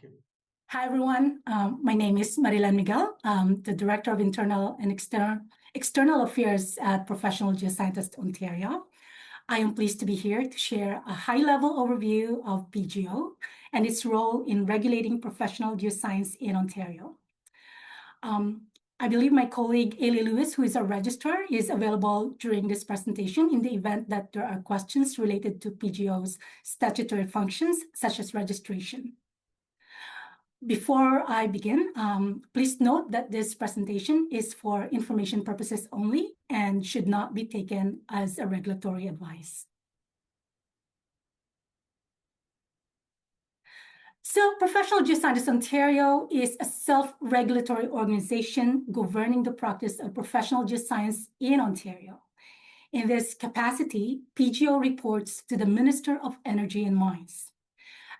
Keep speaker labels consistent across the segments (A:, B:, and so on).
A: Thank you.
B: Hi, everyone. My name is Marilen Miguel, the Director of Internal and External Affairs at Professional Geoscientists, Ontario. I am pleased to be here to share a high-level overview of PGO and its role in regulating professional geoscience in Ontario. I believe my colleague, Ailey Lewis, who is a registrar, is available during this presentation in the event that there are questions related to PGO's statutory functions, such as registration. Before I begin, please note that this presentation is for information purposes only and should not be taken as a regulatory advice. So Professional Geoscientists Ontario is a self-regulatory organization governing the practice of professional geoscience in Ontario. In this capacity, PGO reports to the Minister of Energy and Mines.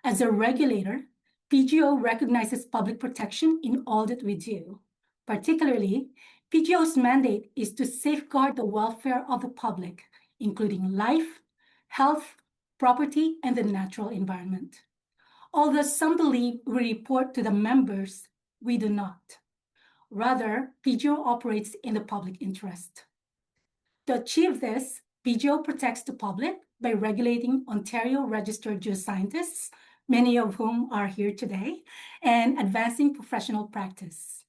B: As a regulator, PGO recognizes public protection in all that we do. Particularly, PGO's mandate is to safeguard the welfare of the public, including life, health, property, and the natural environment. Although some believe we report to the members, we do not. Rather, PGO operates in the public interest. To achieve this, PGO protects the public by regulating Ontario-registered geoscientists, many of whom are here today, and advancing professional practice.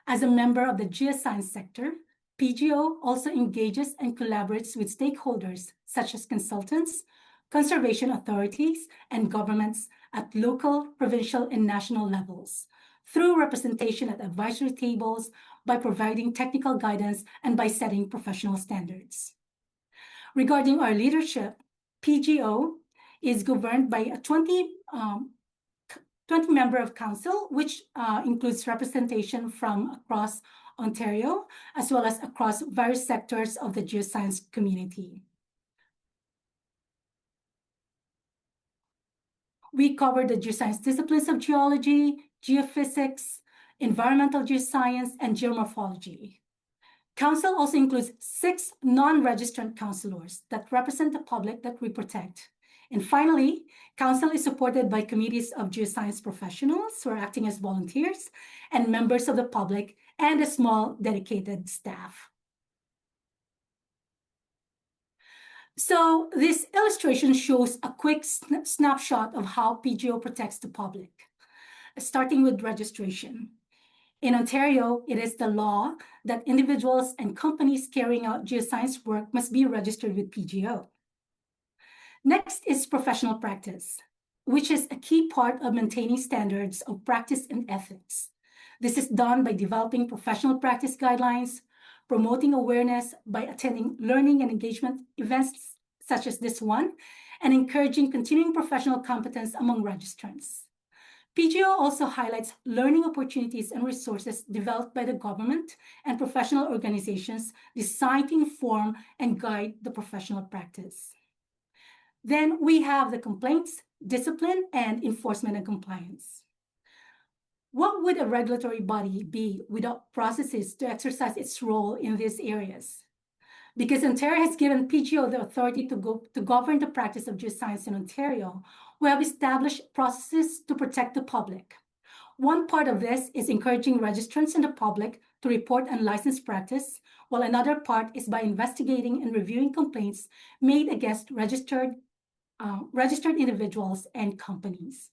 B: As a member of the geoscience sector, PGO also engages and collaborates with stakeholders such as consultants, conservation authorities, and governments at local, provincial, and national levels through representation at advisory tables, by providing technical guidance, and by setting professional standards. Regarding our leadership, PGO is governed by a 20-member of council, which includes representation from across Ontario, as well as across various sectors of the geoscience community. We cover the geoscience disciplines of geology, geophysics, environmental geoscience, and geomorphology. Council also includes 6 non-registrant councillors that represent the public that we protect. And finally, Council is supported by committees of geoscience professionals who are acting as volunteers and members of the public and a small dedicated staff. So this illustration shows a quick snapshot of how PGO protects the public, starting with registration. In Ontario, it is the law that individuals and companies carrying out geoscience work must be registered with PGO. Next is professional practice, which is a key part of maintaining standards of practice and ethics. This is done by developing professional practice guidelines, promoting awareness by attending learning and engagement events such as this one, and encouraging continuing professional competence among registrants. PGO also highlights learning opportunities and resources developed by the government and professional organizations designed to inform and guide the professional practice. Then we have the complaints, discipline, and enforcement and compliance. What would a regulatory body be without processes to exercise its role in these areas? Because Ontario has given PGO the authority to govern the practice of geoscience in Ontario, we have established processes to protect the public. One part of this is encouraging registrants and the public to report unlicensed practice, while another part is by investigating and reviewing complaints made against registered individuals and companies.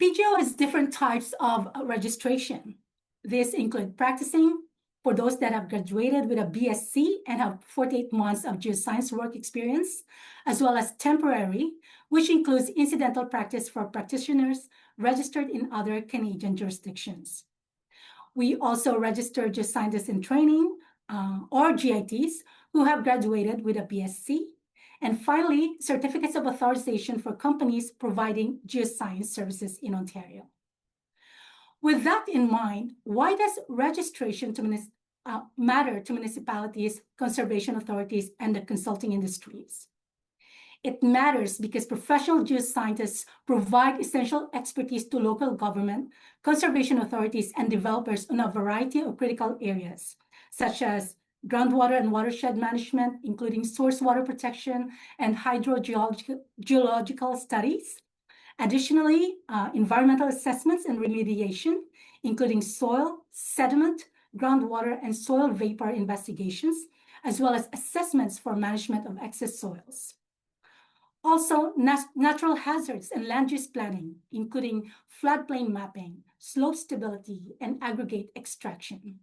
B: PGO has different types of registration. These include practicing for those that have graduated with a BSc and have 48 months of geoscience work experience, as well as temporary, which includes incidental practice for practitioners registered in other Canadian jurisdictions. We also register geoscientists in training, or GITs, who have graduated with a BSc. And finally, certificates of authorization for companies providing geoscience services in Ontario. With that in mind, why does registration matter to municipalities, conservation authorities, and the consulting industries? It matters because professional geoscientists provide essential expertise to local government, conservation authorities, and developers on a variety of critical areas, such as groundwater and watershed management, including source water protection and hydrogeological studies, Additionally, environmental assessments and remediation, including soil, sediment, groundwater, and soil vapor investigations, as well as assessments for management of excess soils. Also, natural hazards and land use planning, including floodplain mapping, slope stability, and aggregate extraction.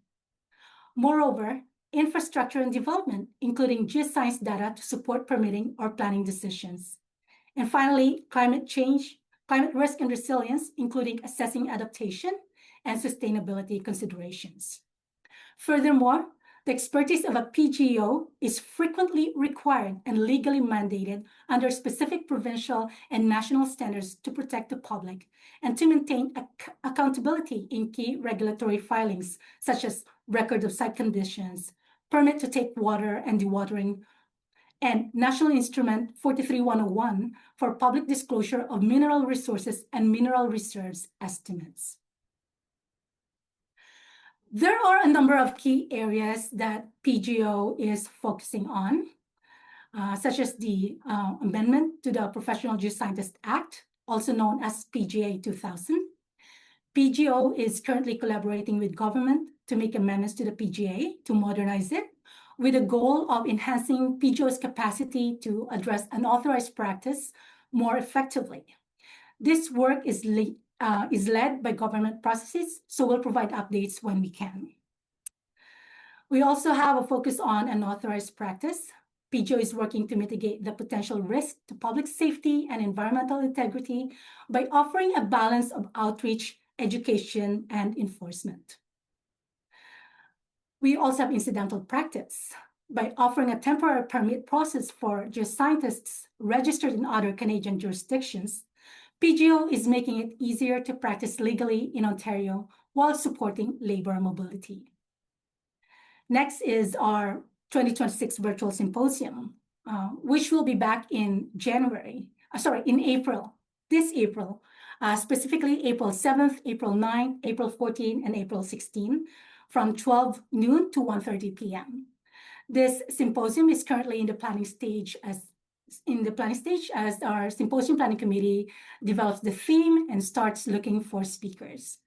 B: Moreover, infrastructure and development, including geoscience data to support permitting or planning decisions. And finally, climate change, climate risk and resilience, including assessing adaptation and sustainability considerations. Furthermore, the expertise of a PGO is frequently required and legally mandated under specific provincial and national standards to protect the public and to maintain accountability in key regulatory filings, such as record of site conditions, permit to take water and dewatering, and National Instrument 43101 for public disclosure of mineral resources and mineral reserves estimates. There are a number of key areas that PGO is focusing on, such as the amendment to the Professional Geoscientist Act, also known as PGA 2000. PGO is currently collaborating with government to make amendments to the PGA to modernize it, with the goal of enhancing PGO's capacity to address unauthorized practice more effectively. This work is led by government processes, so we'll provide updates when we can. We also have a focus on unauthorized practice. PGO is working to mitigate the potential risk to public safety and environmental integrity by offering a balance of outreach, education, and enforcement. We also have incidental practice by offering a temporary permit process for geoscientists registered in other Canadian jurisdictions. PGO is making it easier to practice legally in Ontario while supporting labor mobility. Next is our 2026 virtual symposium, which will be back in April, this April, specifically April 7th, April 9th, April 14th, and April 16th, from 12 noon to 1:30 p.m. This symposium is currently in the planning stage as our symposium planning committee develops the theme and starts looking for speakers.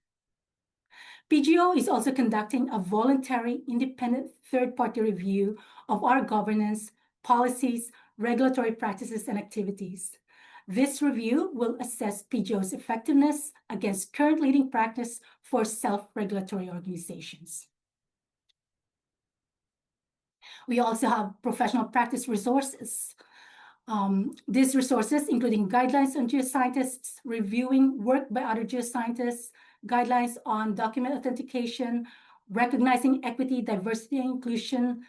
B: PGO is also conducting a voluntary independent third-party review of our governance, policies, regulatory practices, and activities. This review will assess PGO's effectiveness against current leading practice for self-regulatory organizations. We also have professional practice resources. These resources, including guidelines on geoscientists, reviewing work by other geoscientists, guidelines on document authentication, recognizing equity, diversity, and inclusion,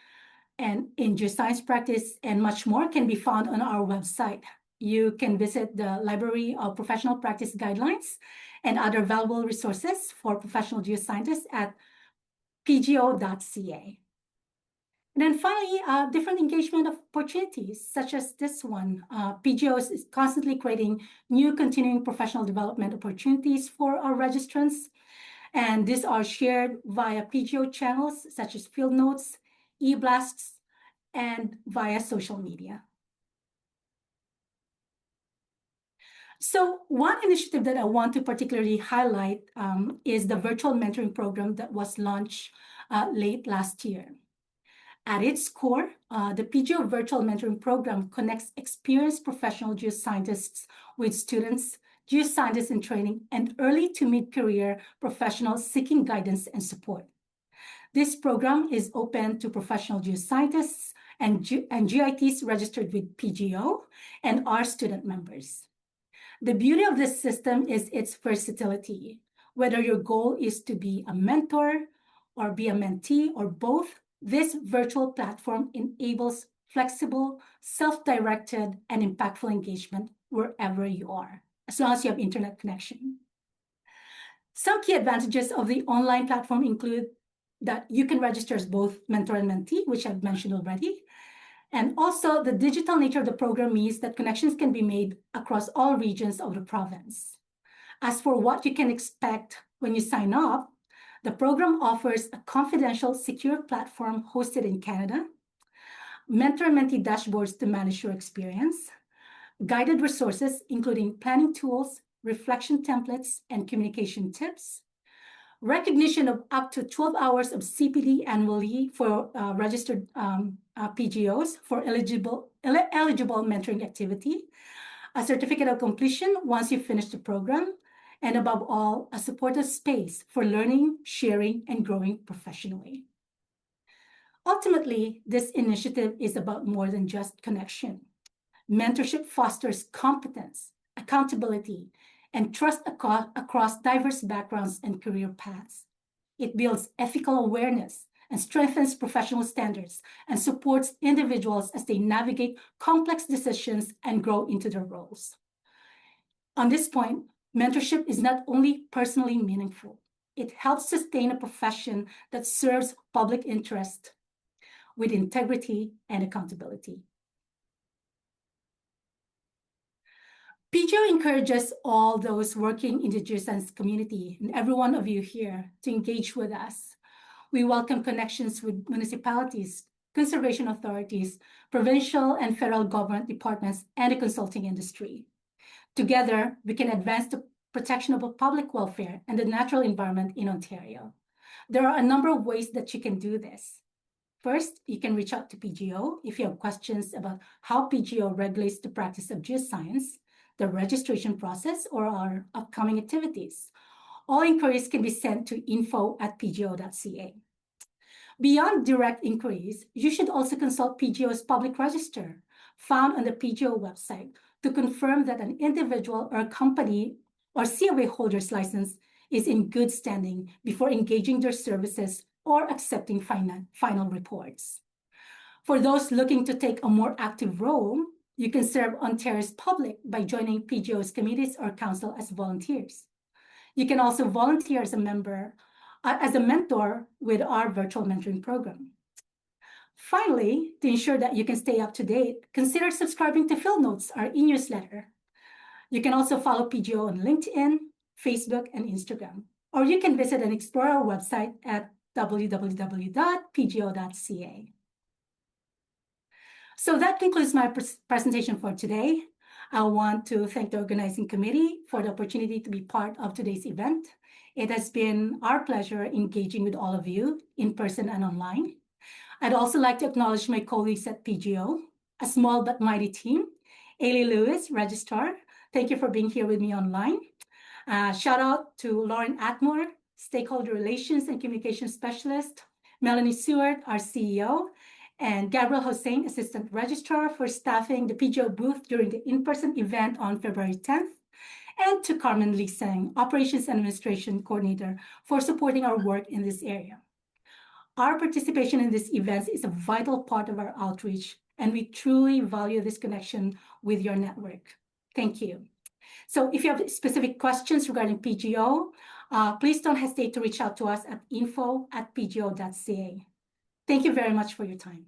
B: and in geoscience practice, and much more, can be found on our website. You can visit the Library of Professional Practice Guidelines and other valuable resources for professional geoscientists at pgo.ca. And then finally, different engagement opportunities, such as this one. PGO is constantly creating new continuing professional development opportunities for our registrants. And these are shared via PGO channels, such as field notes, e-blasts, and via social media. So one initiative that I want to particularly highlight is the virtual mentoring program that was launched late last year. At its core, the PGO Virtual Mentoring Program connects experienced professional geoscientists with students, geoscientists in training, and early to mid-career professionals seeking guidance and support. This program is open to professional geoscientists and GITs registered with PGO and our student members. The beauty of this system is its versatility. Whether your goal is to be a mentor or be a mentee or both, this virtual platform enables flexible, self-directed, and impactful engagement wherever you are, as long as you have internet connection. Some key advantages of the online platform include that you can register as both mentor and mentee, which I've mentioned already. And also, the digital nature of the program means that connections can be made across all regions of the province. As for what you can expect when you sign up, the program offers a confidential, secure platform hosted in Canada, mentor-mentee dashboards to manage your experience, guided resources, including planning tools, reflection templates, and communication tips, recognition of up to 12 hours of CPD annually for registered PGOs for eligible mentoring activity, a certificate of completion once you finish the program, and above all, a supportive space for learning, sharing, and growing professionally. Ultimately, this initiative is about more than just connection. Mentorship fosters competence, accountability, and trust across diverse backgrounds and career paths. It builds ethical awareness and strengthens professional standards and supports individuals as they navigate complex decisions and grow into their roles. On this point, mentorship is not only personally meaningful, it helps sustain a profession that serves public interest with integrity and accountability. PGO encourages all those working in the Geoscience community and every one of you here to engage with us. We welcome connections with municipalities, conservation authorities, provincial and federal government departments, and the consulting industry. Together, we can advance the protection of public welfare and the natural environment in Ontario. There are a number of ways that you can do this. First, you can reach out to PGO if you have questions about how PGO regulates the practice of geoscience, the registration process, or our upcoming activities. All inquiries can be sent to info@pgo.ca. Beyond direct inquiries, you should also consult PGO's public register, found on the PGO website, to confirm that an individual or a company or COA holder's license is in good standing before engaging their services or accepting final reports. For those looking to take a more active role, you can serve Ontario's public by joining PGO's committees or council as volunteers. You can also volunteer as a member, as a mentor with our virtual mentoring program. Finally, to ensure that you can stay up to date, consider subscribing to Field Notes, our e-newsletter. You can also follow PGO on LinkedIn, Facebook, and Instagram. Or you can visit and explore our website at www.pgo.ca. So that concludes my presentation for today. I want to thank the organizing committee for the opportunity to be part of today's event. It has been our pleasure engaging with all of you in person and online. I'd also like to acknowledge my colleagues at PGO, a small but mighty team. Ailey Lewis, Registrar, thank you for being here with me online. Shout out to Lauren Atmore, Stakeholder Relations and Communication Specialist, Melanie Seward, our CEO, and Gabriel Hossein, Assistant Registrar, for staffing the PGO booth during the in-person event on February 10th, and to Carmen Lisang, Operations and Administration Coordinator, for supporting our work in this area. Our participation in these events is a vital part of our outreach, and we truly value this connection with your network. Thank you. So if you have specific questions regarding PGO, please don't hesitate to reach out to us at info@pgo.ca. Thank you very much for your time.